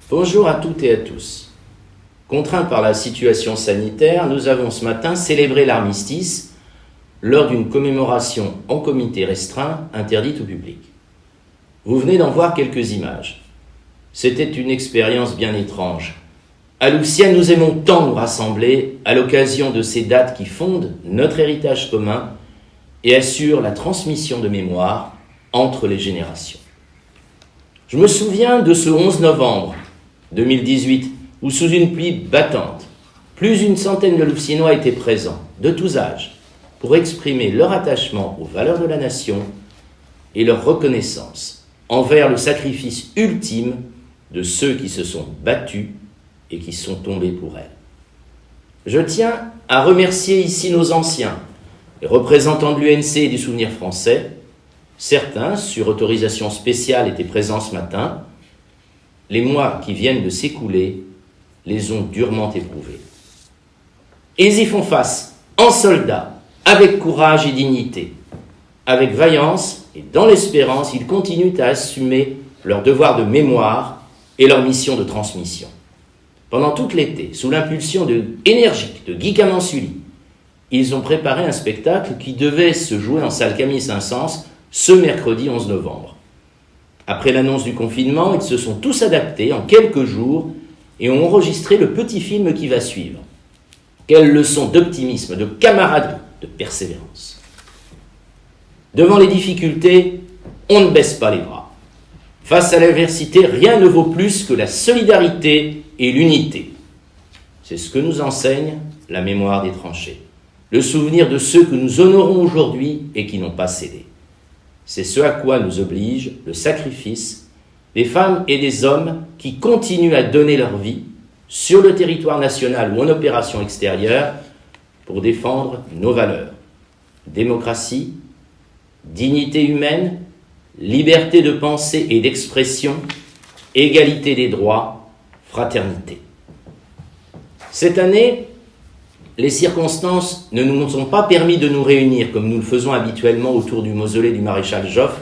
Bonjour à toutes et à tous. Contraints par la situation sanitaire, nous avons ce matin célébré l'armistice lors d'une commémoration en comité restreint interdite au public. Vous venez d'en voir quelques images. C'était une expérience bien étrange. À Louvciennes, nous aimons tant nous rassembler à l'occasion de ces dates qui fondent notre héritage commun et assurent la transmission de mémoire entre les générations. Je me souviens de ce 11 novembre 2018, où sous une pluie battante, plus d'une centaine de Louvciennois étaient présents, de tous âges, pour exprimer leur attachement aux valeurs de la nation et leur reconnaissance envers le sacrifice ultime de ceux qui se sont battus et qui sont tombés pour elle. Je tiens à remercier ici nos anciens, les représentants de l'UNC et du Souvenir français. Certains, sur autorisation spéciale, étaient présents ce matin. Les mois qui viennent de s'écouler les ont durement éprouvés. Ils y font face, en soldats, avec courage et dignité. Avec vaillance et dans l'espérance, ils continuent à assumer leur devoir de mémoire et leur mission de transmission. Pendant tout l'été, sous l'impulsion énergique de Guy Camansuli, ils ont préparé un spectacle qui devait se jouer en salle Camille Saint-Saëns ce mercredi 11 novembre. Après l'annonce du confinement, ils se sont tous adaptés en quelques jours et ont enregistré le petit film qui va suivre. Quelle leçon d'optimisme, de camaraderie, de persévérance. Devant les difficultés, on ne baisse pas les bras. Face à l'adversité, rien ne vaut plus que la solidarité et l'unité. C'est ce que nous enseigne la mémoire des tranchées. Le souvenir de ceux que nous honorons aujourd'hui et qui n'ont pas cédé. C'est ce à quoi nous oblige le sacrifice des femmes et des hommes qui continuent à donner leur vie sur le territoire national ou en opération extérieure pour défendre nos valeurs. Démocratie, dignité humaine, liberté de pensée et d'expression, égalité des droits, fraternité. Cette année, les circonstances ne nous ont pas permis de nous réunir comme nous le faisons habituellement autour du mausolée du maréchal Joffre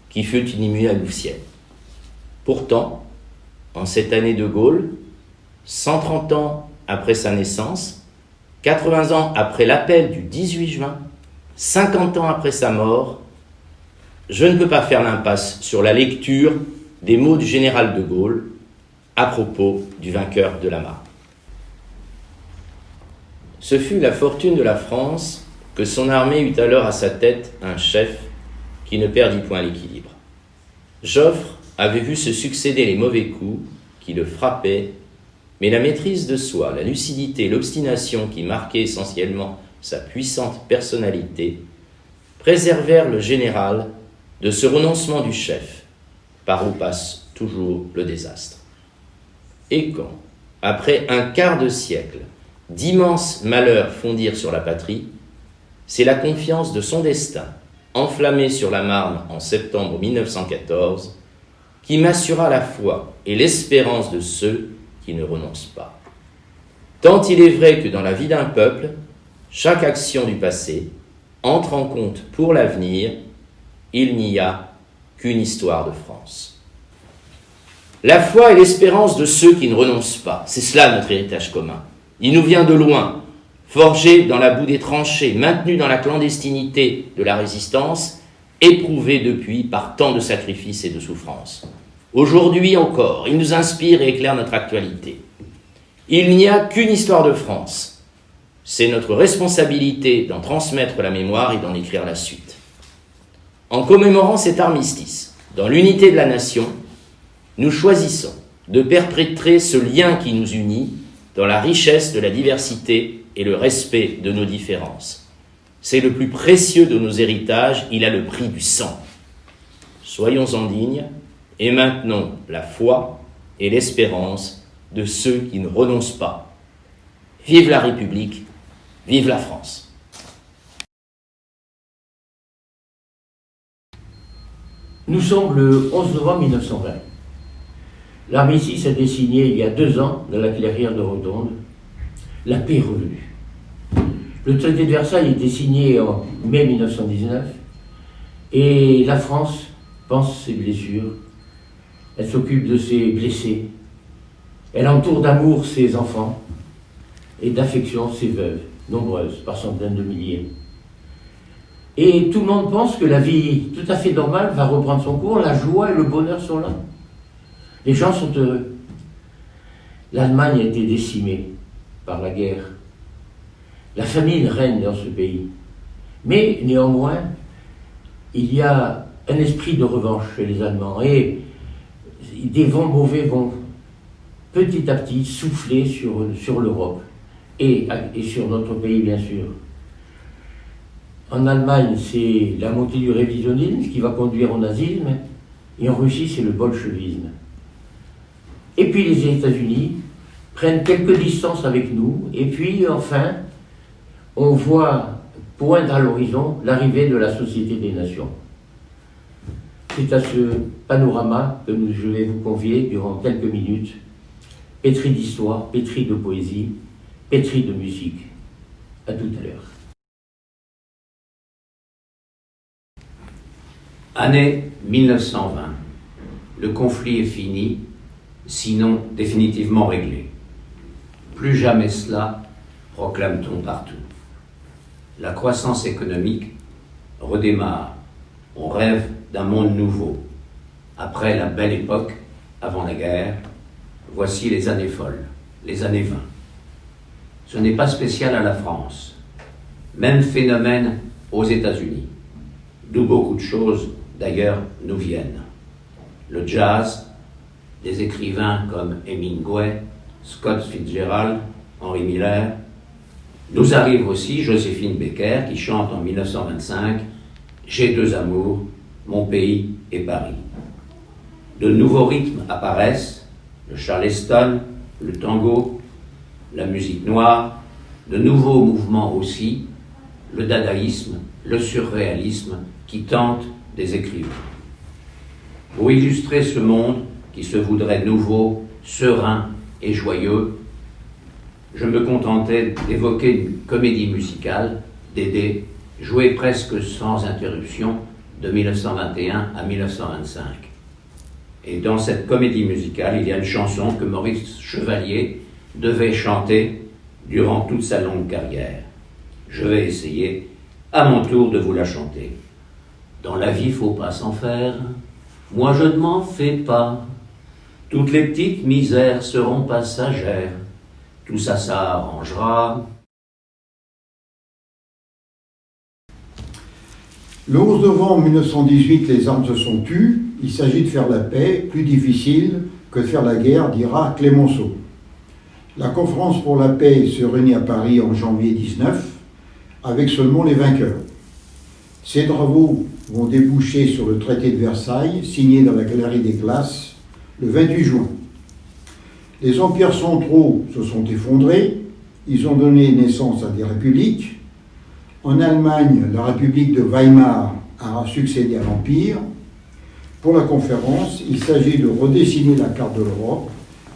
qui fut inhumé à Louvciennes. Pourtant, en cette année de Gaulle, 130 ans après sa naissance, 80 ans après l'appel du 18 juin, 50 ans après sa mort, je ne peux pas faire l'impasse sur la lecture des mots du général de Gaulle à propos du vainqueur de la Marne. Ce fut la fortune de la France que son armée eut alors à sa tête un chef qui ne perdit point l'équilibre. Joffre avait vu se succéder les mauvais coups qui le frappaient, mais la maîtrise de soi, la lucidité et l'obstination qui marquaient essentiellement sa puissante personnalité préservèrent le général de ce renoncement du chef, par où passe toujours le désastre. Et quand, après un quart de siècle, d'immenses malheurs fondirent sur la patrie, c'est la confiance de son destin, enflammée sur la Marne en septembre 1914, qui m'assura la foi et l'espérance de ceux qui ne renoncent pas. Tant il est vrai que dans la vie d'un peuple, chaque action du passé entre en compte pour l'avenir. Il n'y a qu'une histoire de France. La foi et l'espérance de ceux qui ne renoncent pas, c'est cela notre héritage commun. Il nous vient de loin, forgé dans la boue des tranchées, maintenu dans la clandestinité de la résistance, éprouvé depuis par tant de sacrifices et de souffrances. Aujourd'hui encore, il nous inspire et éclaire notre actualité. Il n'y a qu'une histoire de France. C'est notre responsabilité d'en transmettre la mémoire et d'en écrire la suite. En commémorant cet armistice, dans l'unité de la nation, nous choisissons de perpétrer ce lien qui nous unit dans la richesse de la diversité et le respect de nos différences. C'est le plus précieux de nos héritages, il a le prix du sang. Soyons-en dignes et maintenons la foi et l'espérance de ceux qui ne renoncent pas. Vive la République, vive la France. Nous sommes le 11 novembre 1920. L'armistice a été signé il y a 2 ans dans la clairière de Rotonde. La paix est revenue. Le traité de Versailles a été signé en mai 1919 et la France pense ses blessures. Elle s'occupe de ses blessés, Elle entoure d'amour ses enfants et d'affection ses veuves, nombreuses, par centaines de milliers. Et tout le monde pense que la vie tout à fait normale va reprendre son cours, la joie et le bonheur sont là. Les gens sont heureux. L'Allemagne a été décimée par la guerre. La famine règne dans ce pays. Mais néanmoins, il y a un esprit de revanche chez les Allemands et des vents mauvais vont petit à petit souffler sur l'Europe et sur notre pays, bien sûr. En Allemagne, c'est la montée du révisionnisme qui va conduire au nazisme, et en Russie, c'est le bolchevisme. Et puis les États-Unis prennent quelques distances avec nous, et puis enfin, on voit poindre à l'horizon l'arrivée de la Société des Nations. C'est à ce panorama que je vais vous convier durant quelques minutes, pétri d'histoire, pétri de poésie, pétri de musique. À tout à l'heure. Année 1920. Le conflit est fini, sinon définitivement réglé. Plus jamais cela, proclame-t-on partout. La croissance économique redémarre. On rêve d'un monde nouveau. Après la belle époque, avant la guerre, voici les années folles, les années 20. Ce n'est pas spécial à la France. Même phénomène aux États-Unis, d'où beaucoup de choses, d'ailleurs, nous viennent. Le jazz, des écrivains comme Hemingway, Scott Fitzgerald, Henry Miller. Nous arrive aussi Joséphine Baker qui chante en 1925 « J'ai deux amours, mon pays et Paris ». De nouveaux rythmes apparaissent, le charleston, le tango, la musique noire, de nouveaux mouvements aussi, le dadaïsme, le surréalisme qui tentent des écrivains. Pour illustrer ce monde qui se voudrait nouveau, serein et joyeux, je me contentais d'évoquer une comédie musicale, Dédé, jouée presque sans interruption de 1921 à 1925. Et dans cette comédie musicale, il y a une chanson que Maurice Chevalier devait chanter durant toute sa longue carrière. Je vais essayer, à mon tour, de vous la chanter. Dans la vie, faut pas s'en faire, moi je ne m'en fais pas. Toutes les petites misères seront passagères, tout ça s'arrangera. Le 11 novembre 1918, les armes se sont tues. Il s'agit de faire la paix, plus difficile que de faire la guerre, dira Clémenceau. La conférence pour la paix se réunit à Paris en janvier 19, avec seulement les vainqueurs. Ces travaux vont déboucher sur le traité de Versailles, signé dans la Galerie des Glaces le 28 juin. Les empires centraux se sont effondrés, ils ont donné naissance à des républiques. En Allemagne, la République de Weimar a succédé à l'Empire. Pour la conférence, il s'agit de redessiner la carte de l'Europe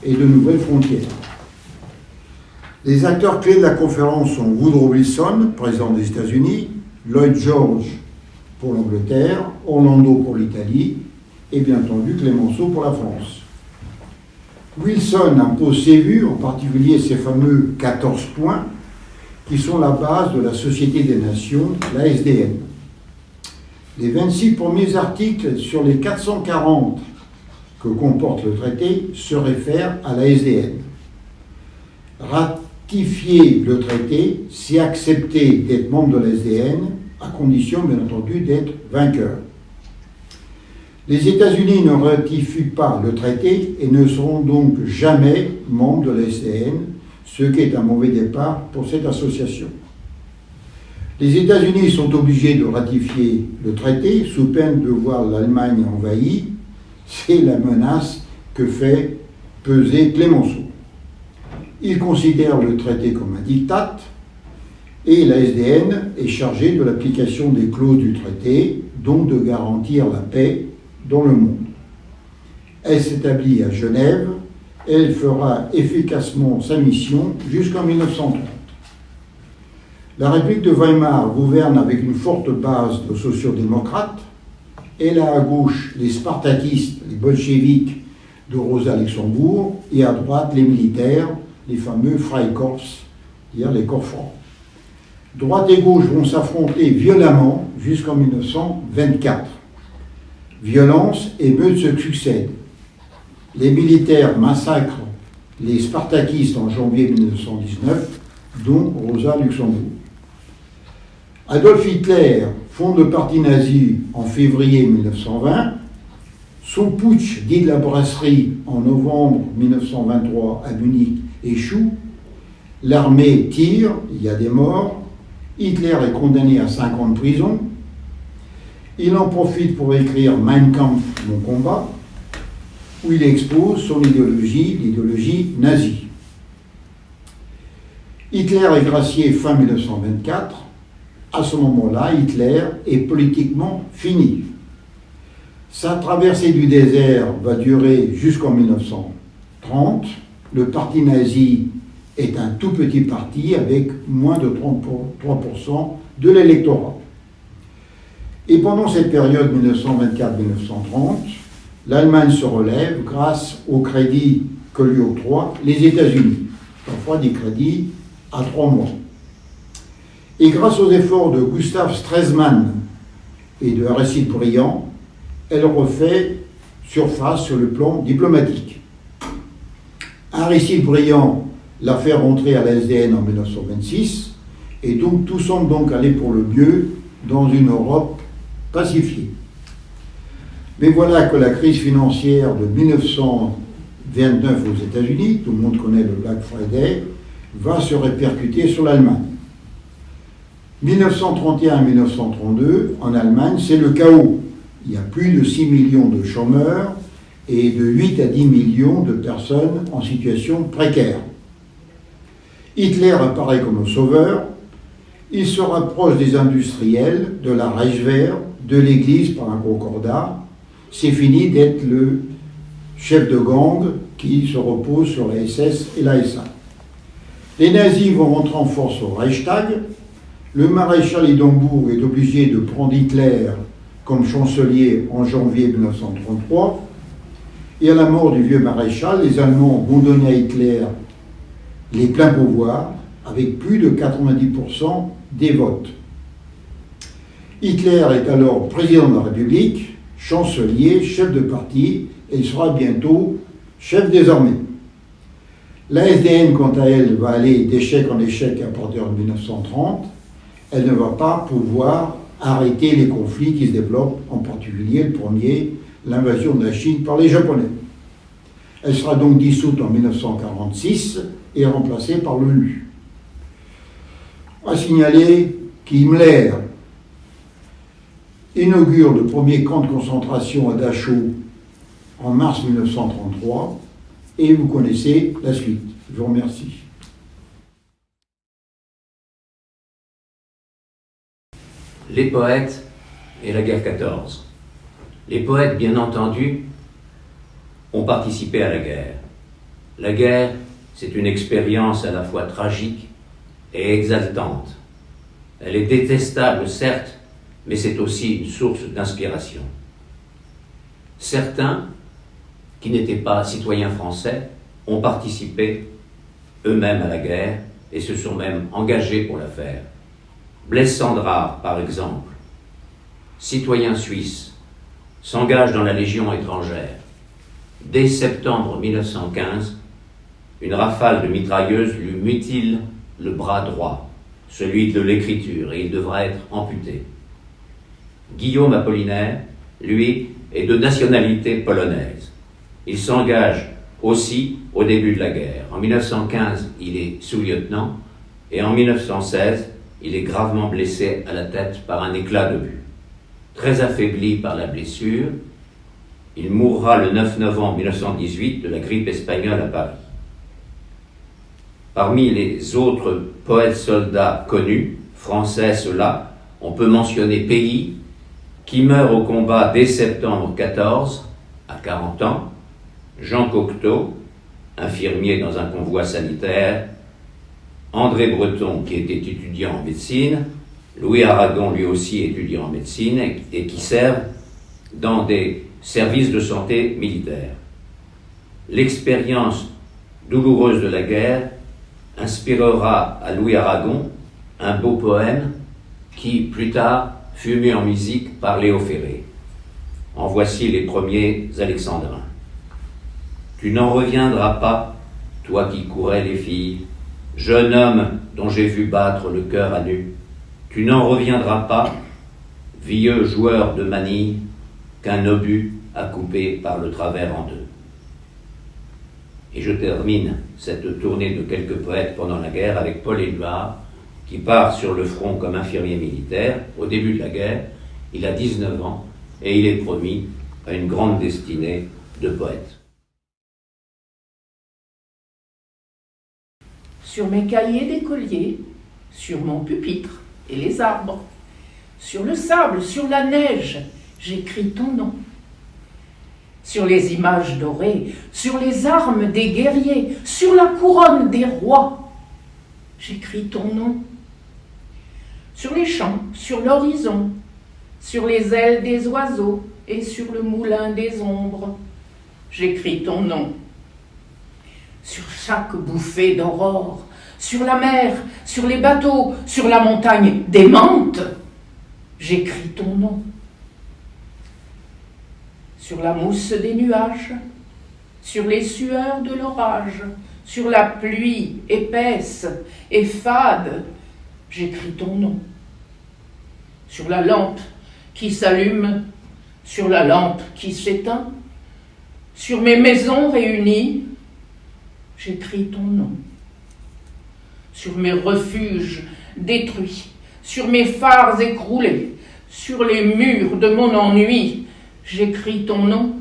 et de nouvelles frontières. Les acteurs clés de la conférence sont Woodrow Wilson, président des États-Unis, Lloyd George pour l'Angleterre, Orlando pour l'Italie et bien entendu Clémenceau pour la France. Wilson impose ses vues, en particulier ses fameux 14 points, qui sont la base de la Société des Nations, la SDN. Les 26 premiers articles sur les 440 que comporte le traité se réfèrent à la SDN. Ratifier le traité, c'est accepter d'être membre de la SDN, à condition, bien entendu, d'être vainqueur. Les États-Unis ne ratifient pas le traité et ne seront donc jamais membres de la SDN, ce qui est un mauvais départ pour cette association. Les États-Unis sont obligés de ratifier le traité sous peine de voir l'Allemagne envahie. C'est la menace que fait peser Clémenceau. Il considère le traité comme un diktat et la SDN est chargée de l'application des clauses du traité, donc de garantir la paix dans le monde. Elle s'établit à Genève et elle fera efficacement sa mission jusqu'en 1930. La République de Weimar gouverne avec une forte base de sociodémocrates. Elle a à gauche les spartakistes, les bolcheviks de Rosa Luxembourg, et à droite les militaires, les fameux Freikorps, c'est-à-dire les corps francs. Droite et gauche vont s'affronter violemment jusqu'en 1924. Violence et meutes se succèdent. Les militaires massacrent les spartakistes en janvier 1919, dont Rosa Luxembourg. Adolf Hitler fonde le parti nazi en février 1920. Son putsch, dit de la brasserie, en novembre 1923 à Munich échoue. L'armée tire, il y a des morts. Hitler est condamné à 5 ans de prison. Il en profite pour écrire Mein Kampf, mon combat, où il expose son idéologie, l'idéologie nazie. Hitler est gracié fin 1924. À ce moment-là, Hitler est politiquement fini. Sa traversée du désert va durer jusqu'en 1930. Le parti nazi est un tout petit parti avec moins de 33% de l'électorat. Et pendant cette période 1924-1930, l'Allemagne se relève grâce aux crédits que lui octroient les États-Unis, parfois des crédits à 3 mois. Et grâce aux efforts de Gustav Stresemann et de Aristide Briand, elle refait surface sur le plan diplomatique. Aristide Briand l'a fait rentrer à la SDN en 1926, et donc tout semble donc aller pour le mieux dans une Europe pacifiée. Mais voilà que la crise financière de 1929 aux États-Unis, tout le monde connaît le Black Friday, va se répercuter sur l'Allemagne. 1931-1932, en Allemagne, c'est le chaos. Il y a plus de 6 millions de chômeurs et de 8 à 10 millions de personnes en situation précaire. Hitler apparaît comme un sauveur. Il se rapproche des industriels, de la Reichswehr, de l'Église par un concordat. C'est fini d'être le chef de gang qui se repose sur la SS et la SA. Les nazis vont rentrer en force au Reichstag. Le maréchal Hindenburg est obligé de prendre Hitler comme chancelier en janvier 1933. Et à la mort du vieux maréchal, les Allemands vont donner à Hitler les pleins pouvoirs avec plus de 90% des votes. Hitler est alors président de la République, chancelier, chef de parti, et il sera bientôt chef des armées. La SDN, quant à elle, va aller d'échec en échec à partir de 1930. Elle ne va pas pouvoir arrêter les conflits qui se développent, en particulier le premier, l'invasion de la Chine par les Japonais. Elle sera donc dissoute en 1946 et remplacée par l'ONU. À signaler qu'Himmler inaugure le premier camp de concentration à Dachau en mars 1933, et vous connaissez la suite. Je vous remercie. Les poètes et la guerre 14. Les poètes, bien entendu, ont participé à la guerre. La guerre, c'est une expérience à la fois tragique et exaltante. Elle est détestable, certes, mais c'est aussi une source d'inspiration. Certains, qui n'étaient pas citoyens français, ont participé eux-mêmes à la guerre et se sont même engagés pour la faire. Blaise Cendrars, par exemple, citoyen suisse, s'engage dans la Légion étrangère. Dès septembre 1915, une rafale de mitrailleuses lui mutile le bras droit, celui de l'écriture, et il devra être amputé. Guillaume Apollinaire, lui, est de nationalité polonaise. Il s'engage aussi au début de la guerre. En 1915, il est sous-lieutenant, et en 1916, il est gravement blessé à la tête par un éclat d'obus. Très affaibli par la blessure, il mourra le 9 novembre 1918 de la grippe espagnole à Paris. Parmi les autres poètes-soldats connus, français ceux-là, on peut mentionner Péguy, qui meurt au combat dès septembre 14, à 40 ans, Jean Cocteau, infirmier dans un convoi sanitaire, André Breton, qui était étudiant en médecine, Louis Aragon, lui aussi étudiant en médecine, et qui servent dans des services de santé militaires. l'expérience douloureuse de la guerre inspirera à Louis Aragon un beau poème qui, plus tard, fut mis en musique par Léo Ferré. En voici les premiers alexandrins. Tu n'en reviendras pas, toi qui courais les filles, jeune homme dont j'ai vu battre le cœur à nu. Tu n'en reviendras pas, vieux joueur de manille, qu'un obus a coupé par le travers en deux. Et je termine cette tournée de quelques poètes pendant la guerre avec Paul Éluard, qui part sur le front comme infirmier militaire au début de la guerre. Il a 19 ans et il est promis à une grande destinée de poète. Sur mes cahiers d'écolier, sur mon pupitre et les arbres, sur le sable, sur la neige, j'écris ton nom. Sur les images dorées, sur les armes des guerriers, sur la couronne des rois, j'écris ton nom. Sur les champs, sur l'horizon, sur les ailes des oiseaux et sur le moulin des ombres, j'écris ton nom. Sur chaque bouffée d'aurore, sur la mer, sur les bateaux, sur la montagne démente, j'écris ton nom. Sur la mousse des nuages, sur les sueurs de l'orage, sur la pluie épaisse et fade, j'écris ton nom. Sur la lampe qui s'allume, sur la lampe qui s'éteint, sur mes maisons réunies, j'écris ton nom. Sur mes refuges détruits, sur mes phares écroulés, sur les murs de mon ennui, j'écris ton nom.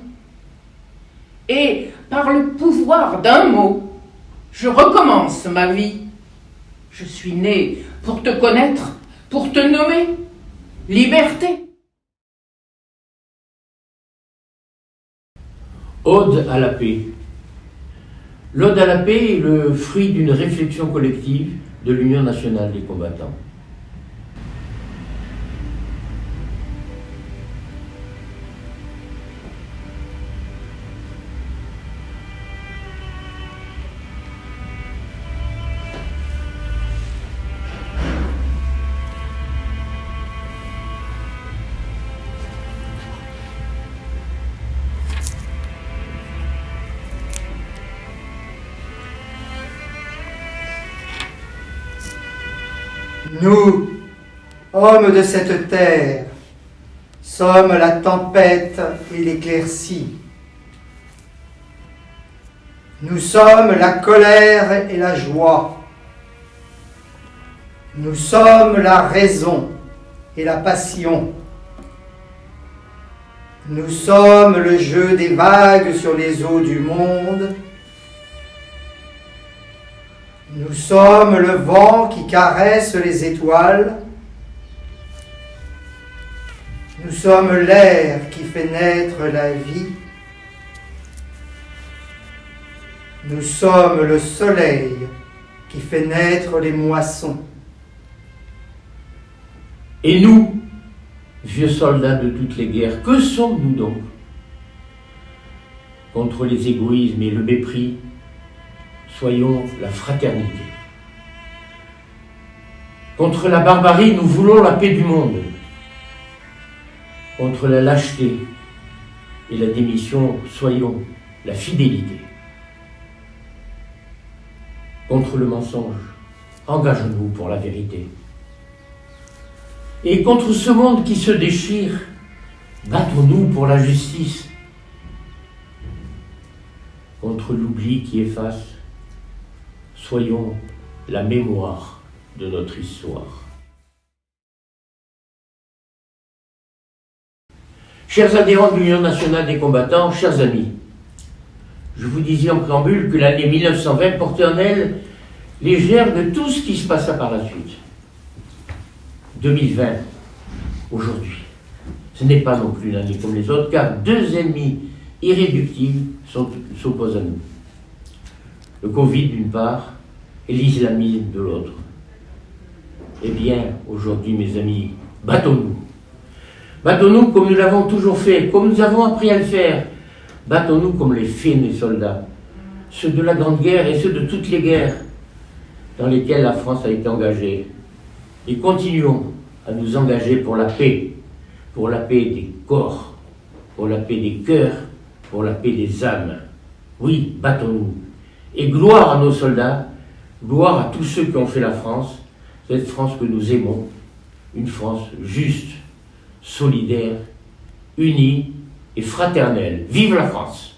Et par le pouvoir d'un mot, je recommence ma vie. Je suis né pour te connaître, pour te nommer. Liberté. Ode à la paix. L'Ode à la paix est le fruit d'une réflexion collective de l'Union nationale des combattants. Nous, hommes de cette terre, sommes la tempête et l'éclaircie. Nous sommes la colère et la joie. Nous sommes la raison et la passion. Nous sommes le jeu des vagues sur les eaux du monde. Nous sommes le vent qui caresse les étoiles. Nous sommes l'air qui fait naître la vie. Nous sommes le soleil qui fait naître les moissons. Et nous, vieux soldats de toutes les guerres, que sommes-nous donc? Contre les égoïsmes et le mépris, soyons la fraternité. Contre la barbarie, nous voulons la paix du monde. Contre la lâcheté et la démission, soyons la fidélité. Contre le mensonge, engageons-nous pour la vérité. Et contre ce monde qui se déchire, battons-nous pour la justice. Contre l'oubli qui efface, soyons la mémoire de notre histoire. Chers adhérents de l'Union nationale des combattants, chers amis, je vous disais en préambule que l'année 1920 portait en elle les germes de tout ce qui se passa par la suite. 2020, aujourd'hui, ce n'est pas non plus une année comme les autres, car deux ennemis irréductibles s'opposent à nous. Le Covid d'une part et l'islamisme de l'autre. Eh bien, aujourd'hui, mes amis, battons-nous. Battons-nous comme nous l'avons toujours fait, comme nous avons appris à le faire. Battons-nous comme les fines soldats, ceux de la Grande Guerre et ceux de toutes les guerres dans lesquelles la France a été engagée. Et continuons à nous engager pour la paix des corps, pour la paix des cœurs, pour la paix des âmes. Oui, battons-nous. Et gloire à nos soldats, gloire à tous ceux qui ont fait la France, cette France que nous aimons, une France juste, solidaire, unie et fraternelle. Vive la France!